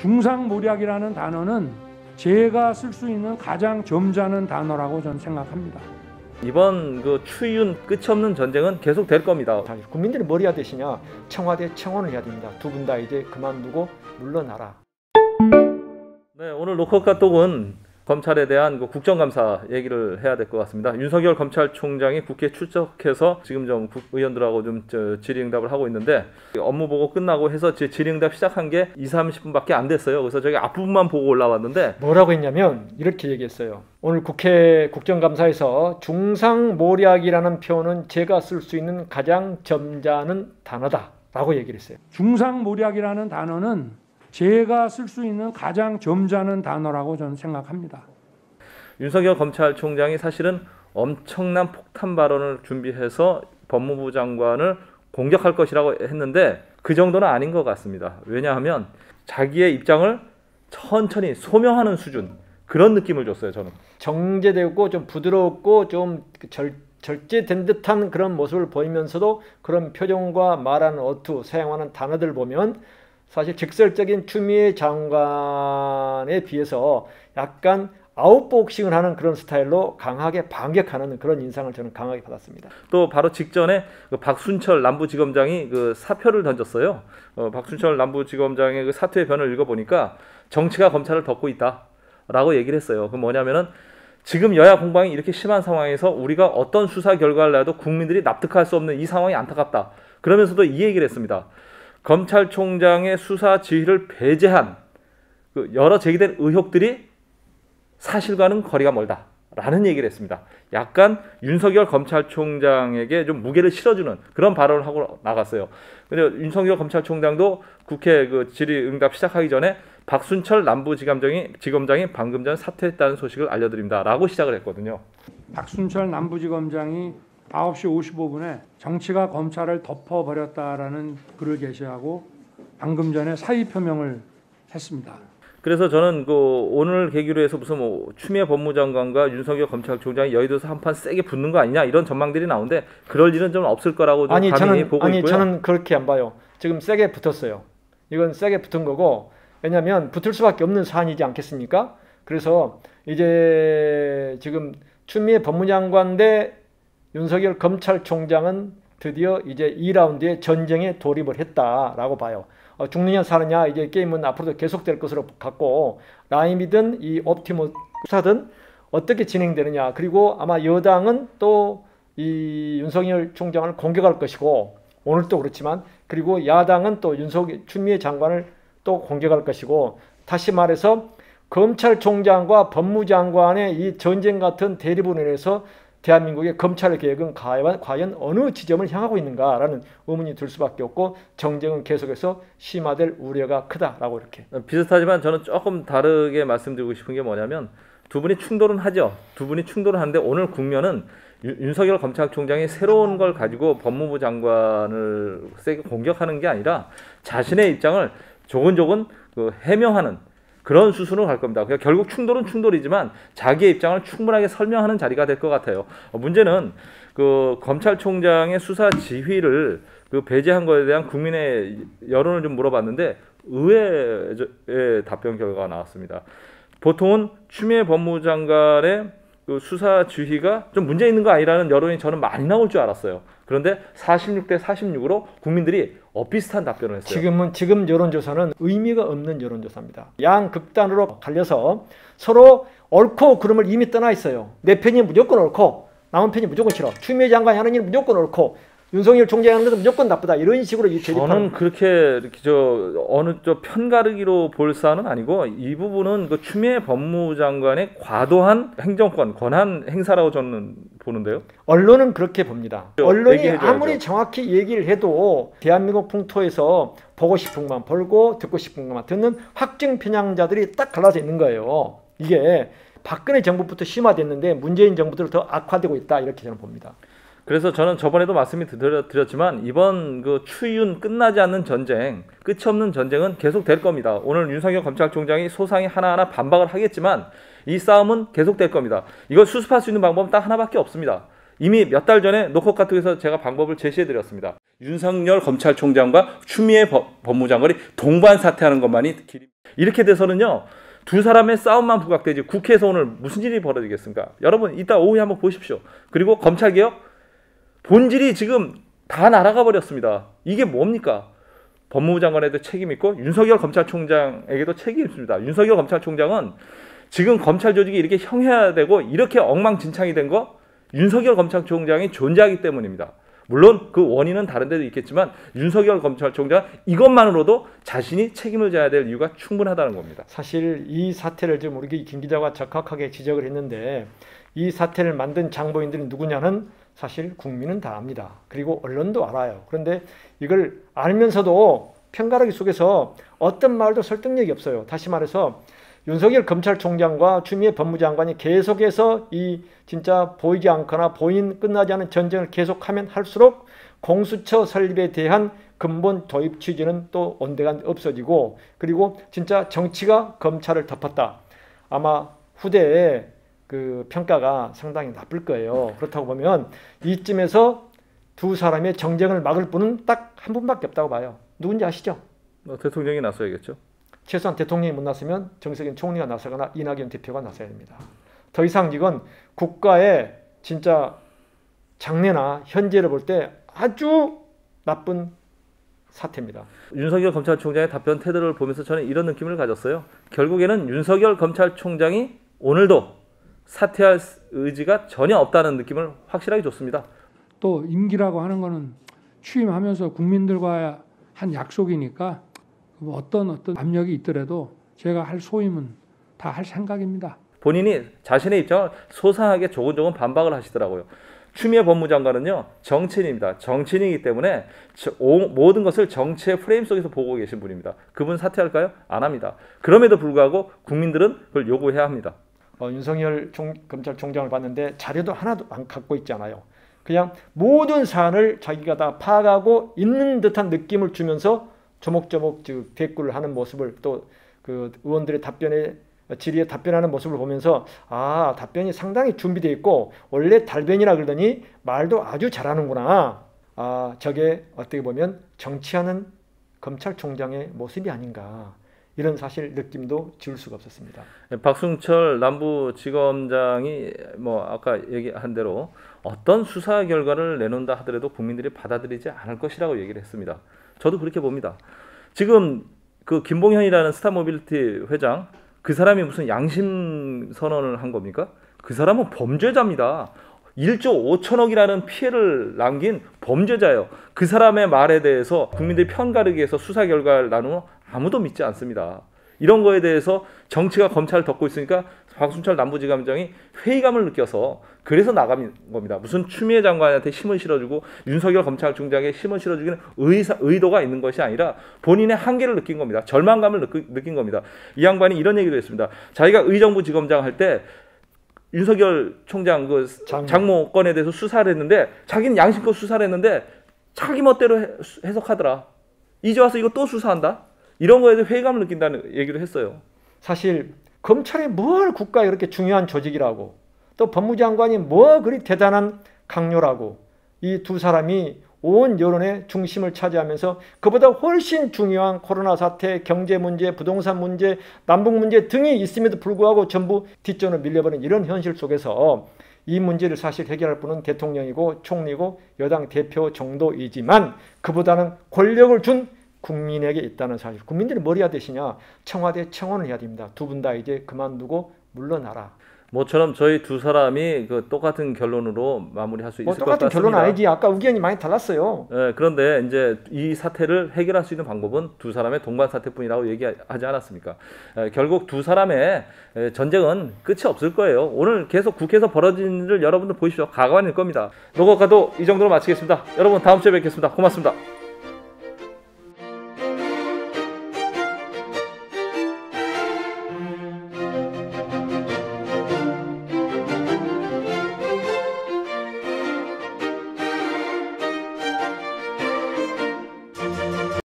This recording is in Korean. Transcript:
중상모략이라는 단어는 제가 쓸 수 있는 가장 점잖은 단어라고 저는 생각합니다. 이번 그 추이윤 끝이 없는 전쟁은 계속 될 겁니다. 국민들이 뭘 해야 되시냐? 청와대 청원을 해야 됩니다. 두 분 다 이제 그만두고 물러나라. 네, 오늘 로컬카톡은 검찰에 대한 그 국정감사 얘기를 해야 될 것 같습니다. 윤석열 검찰총장이 국회에 출석해서 지금 좀 국의원들하고 좀 질의응답을 하고 있는데 업무 보고 끝나고 해서 질의응답 시작한 게 20-30분밖에 안 됐어요. 그래서 저기 앞부분만 보고 올라왔는데 뭐라고 했냐면 이렇게 얘기했어요. 오늘 국회 국정감사에서 중상모략이라는 표현은 제가 쓸 수 있는 가장 점잖은 단어다 라고 얘기를 했어요. 중상모략이라는 단어는 제가 쓸 수 있는 가장 점잖은 단어라고 저는 생각합니다. 윤석열 검찰총장이 사실은 엄청난 폭탄 발언을 준비해서 법무부 장관을 공격할 것이라고 했는데 그 정도는 아닌 것 같습니다. 왜냐하면 자기의 입장을 천천히 소명하는 수준, 그런 느낌을 줬어요. 저는 정제되고 좀 부드럽고 좀 절제된 듯한 그런 모습을 보이면서도 그런 표정과 말하는 어투, 사용하는 단어들 보면 사실 직설적인 추미애 장관에 비해서 약간 아웃복싱을 하는 그런 스타일로 강하게 반격하는 그런 인상을 저는 강하게 받았습니다. 또 바로 직전에 그 박순철 남부지검장이 그 사표를 던졌어요. 박순철 남부지검장의 그 사퇴의 변을 읽어보니까 정치가 검찰을 덮고 있다라고 얘기를 했어요. 그 뭐냐면은 지금 여야 공방이 이렇게 심한 상황에서 우리가 어떤 수사 결과를 내도 국민들이 납득할 수 없는 이 상황이 안타깝다. 그러면서도 이 얘기를 했습니다. 검찰총장의 수사 지휘를 배제한 그 여러 제기된 의혹들이 사실과는 거리가 멀다라는 얘기를 했습니다. 약간 윤석열 검찰총장에게 좀 무게를 실어주는 그런 발언을 하고 나갔어요. 근데 윤석열 검찰총장도 국회 그 질의응답 시작하기 전에 박순철 남부지검장이 방금 전 사퇴했다는 소식을 알려드립니다라고 시작을 했거든요. 박순철 남부지검장이 9시 55분에 정치가 검찰을 덮어버렸다라는 글을 게시하고 방금 전에 사의 표명을 했습니다. 그래서 저는 그 오늘 계기로 해서 무슨 뭐 추미애 법무장관과 윤석열 검찰총장이 여의도에서 한판 세게 붙는 거 아니냐 이런 전망들이 나오는데 그럴 일은 좀 없을 거라고 좀 보고 있고요. 저는 그렇게 안 봐요. 지금 세게 붙었어요. 이건 세게 붙은 거고, 왜냐하면 붙을 수밖에 없는 사안이지 않겠습니까? 그래서 이제 지금 추미애 법무장관 대 윤석열 검찰총장은 드디어 이제 2라운드의 전쟁에 돌입을 했다라고 봐요. 죽느냐 사느냐 이제 게임은 앞으로도 계속될 것으로 같고, 라임이든 이 옵티머스든 어떻게 진행되느냐, 그리고 아마 여당은 또 이 윤석열 총장을 공격할 것이고, 오늘도 그렇지만, 그리고 야당은 또 추미애 장관을 또 공격할 것이고, 다시 말해서 검찰총장과 법무장관의 이 전쟁 같은 대립으로 인해서 대한민국의 검찰 개혁은 과연 어느 지점을 향하고 있는가라는 의문이 들 수밖에 없고, 정쟁은 계속해서 심화될 우려가 크다라고 이렇게. 비슷하지만 저는 조금 다르게 말씀드리고 싶은 게 뭐냐면, 두 분이 충돌은 하죠. 두 분이 충돌은 하는데 오늘 국면은 윤석열 검찰총장이 새로운 걸 가지고 법무부 장관을 세게 공격하는 게 아니라 자신의 입장을 조근조근 해명하는 그런 수순으로 갈 겁니다. 그러니까 결국 충돌은 충돌이지만 자기의 입장을 충분하게 설명하는 자리가 될 것 같아요. 문제는 그 검찰총장의 수사 지휘를 배제한 것에 대한 국민의 여론을 좀 물어봤는데 의외의 답변 결과가 나왔습니다. 보통은 추미애 법무장관의 그 수사 지휘가 좀 문제 있는 거 아니라는 여론이 저는 많이 나올 줄 알았어요. 그런데 46대 46으로 국민들이 비슷한 답변을 했어요. 지금 여론조사는 의미가 없는 여론조사입니다. 양 극단으로 갈려서 서로 옳고 그름을 이미 떠나 있어요. 내 편이 무조건 옳고 남은 편이 무조건 싫어. 추미애 장관이 하는 일은 무조건 옳고 윤석열 총장이 하는 것은 무조건 나쁘다. 이런 식으로 저는 그렇게 어느 편가르기로 볼 사안은 아니고, 이 부분은 그 추미애 법무장관의 과도한 행정권 권한 행사라고 저는 보는데요. 언론은 그렇게 봅니다. 언론이 얘기해줘야죠. 아무리 정확히 얘기를 해도 대한민국 풍토에서 보고 싶은 것만 보고 듣고 싶은 것만 듣는 확증 편향자들이 딱 갈라져 있는 거예요. 이게 박근혜 정부부터 심화됐는데 문재인 정부도 더 악화되고 있다, 이렇게 저는 봅니다. 그래서 저는 저번에도 말씀을 드렸지만 이번 그 추이윤 끝나지 않는 전쟁, 끝이 없는 전쟁은 계속 될 겁니다. 오늘 윤석열 검찰총장이 소상히 하나하나 반박을 하겠지만 이 싸움은 계속 될 겁니다. 이걸 수습할 수 있는 방법은 딱 하나밖에 없습니다. 이미 몇 달 전에 노컷카톡에서 제가 방법을 제시해드렸습니다. 윤석열 검찰총장과 추미애 법무장관이 동반 사퇴하는 것만이 길이. 이렇게 돼서는요, 두 사람의 싸움만 부각되지 국회에서 오늘 무슨 일이 벌어지겠습니까? 여러분 이따 오후에 한번 보십시오. 그리고 검찰개혁 본질이 지금 다 날아가 버렸습니다. 이게 뭡니까? 법무부 장관에도 책임 있고 윤석열 검찰총장에게도 책임이 있습니다. 윤석열 검찰총장은 지금 검찰 조직이 이렇게 형해화되고 이렇게 엉망진창이 된 거 윤석열 검찰총장이 존재하기 때문입니다. 물론 그 원인은 다른 데도 있겠지만 윤석열 검찰총장 이것만으로도 자신이 책임을 져야 될 이유가 충분하다는 겁니다. 사실 이 사태를 지금 우리 김 기자가 적확하게 지적을 했는데 이 사태를 만든 장보인들이 누구냐는 사실 국민은 다 압니다. 그리고 언론도 알아요. 그런데 이걸 알면서도 편가르기 속에서 어떤 말도 설득력이 없어요. 다시 말해서 윤석열 검찰총장과 추미애 법무장관이 계속해서 이 진짜 보이지 않거나 끝나지 않은 전쟁을 계속하면 할수록 공수처 설립에 대한 근본 도입 취지는 또 온데간 없어지고 그리고 진짜 정치가 검찰을 덮었다. 아마 후대에 그 평가가 상당히 나쁠 거예요. 그렇다고 보면 이쯤에서 두 사람의 정쟁을 막을 분은 딱 한 분밖에 없다고 봐요. 누군지 아시죠? 대통령이 나서야겠죠. 최소한 대통령이 못 나서면 정세균 총리가 나서거나 이낙연 대표가 나서야 됩니다. 더 이상 이건 국가의 진짜 장래나 현재를 볼 때 아주 나쁜 사태입니다. 윤석열 검찰총장의 답변 태도를 보면서 저는 이런 느낌을 가졌어요. 결국에는 윤석열 검찰총장이 오늘도 사퇴할 의지가 전혀 없다는 느낌을 확실하게 줬습니다. 또 임기라고 하는 거는 취임하면서 국민들과 한 약속이니까 어떤 압력이 있더라도 제가 할 소임은 다 할 생각입니다. 본인이 자신의 입장을 소상하게 조곤조곤 반박을 하시더라고요. 추미애 법무장관은요, 정치인입니다. 정치인이기 때문에 모든 것을 정치의 프레임 속에서 보고 계신 분입니다. 그분 사퇴할까요? 안 합니다. 그럼에도 불구하고 국민들은 그걸 요구해야 합니다. 윤석열 검찰총장을 봤는데 자료도 하나도 안 갖고 있지 않아요. 그냥 모든 사안을 자기가 다 파악하고 있는 듯한 느낌을 주면서 조목조목 대꾸를 하는 모습을 또 그 의원들의 질의에 답변하는 모습을 보면서 아, 답변이 상당히 준비되어 있고 원래 달변이라 그러더니 말도 아주 잘하는구나. 아, 저게 어떻게 보면 정치하는 검찰총장의 모습이 아닌가. 이런 사실 느낌도 지울 수가 없었습니다. 박순철 남부지검장이 아까 얘기한 대로 어떤 수사 결과를 내놓는다 하더라도 국민들이 받아들이지 않을 것이라고 얘기를 했습니다. 저도 그렇게 봅니다. 지금 그 김봉현이라는 스타모빌리티 회장, 그 사람이 무슨 양심 선언을 한 겁니까? 그 사람은 범죄자입니다. 1조 5천억이라는 피해를 남긴 범죄자예요. 그 사람의 말에 대해서 국민들이 편가르기 위해서 수사 결과를 나누면 아무도 믿지 않습니다. 이런 거에 대해서 정치가 검찰을 덮고 있으니까 박순철 남부지검장이 회의감을 느껴서 그래서 나간 겁니다. 무슨 추미애 장관한테 힘을 실어주고 윤석열 검찰총장에 힘을 실어주기는 의도가 있는 것이 아니라 본인의 한계를 느낀 겁니다. 절망감을 느낀 겁니다. 이 양반이 이런 얘기도 했습니다. 자기가 의정부 지검장 할 때 윤석열 총장 그 장모 건에 대해서 수사를 했는데 자기는 양심껏 수사를 했는데 자기 멋대로 해석하더라. 이제 와서 이거 또 수사한다? 이런 거에 대해 회의감을 느낀다는 얘기를 했어요. 사실 검찰이 뭘 국가에 이렇게 중요한 조직이라고 또 법무장관이 뭐 그리 대단한 강요라고 이 두 사람이 온 여론의 중심을 차지하면서 그보다 훨씬 중요한 코로나 사태, 경제 문제, 부동산 문제, 남북 문제 등이 있음에도 불구하고 전부 뒷전으로 밀려버린 이런 현실 속에서 이 문제를 사실 해결할 분은 대통령이고 총리고 여당 대표 정도이지만 그보다는 권력을 준 국민에게 있다는 사실. 국민들이 뭘 해야 되시냐? 청와대 청원을 해야 됩니다. 두 분 다 이제 그만두고 물러나라. 모처럼 저희 두 사람이 그 똑같은 결론으로 마무리할 수 있을 것 같습니다. 똑같은 결론은 아니지. 아까 의견이 많이 달랐어요. 네, 그런데 이제 이 사태를 해결할 수 있는 방법은 두 사람의 동반 사태뿐이라고 얘기하지 않았습니까? 결국 두 사람의 전쟁은 끝이 없을 거예요. 오늘 계속 국회에서 벌어진 일을 여러분들 보십시오. 가관일 겁니다. 노고카도 이 정도로 마치겠습니다. 여러분 다음 주에 뵙겠습니다. 고맙습니다.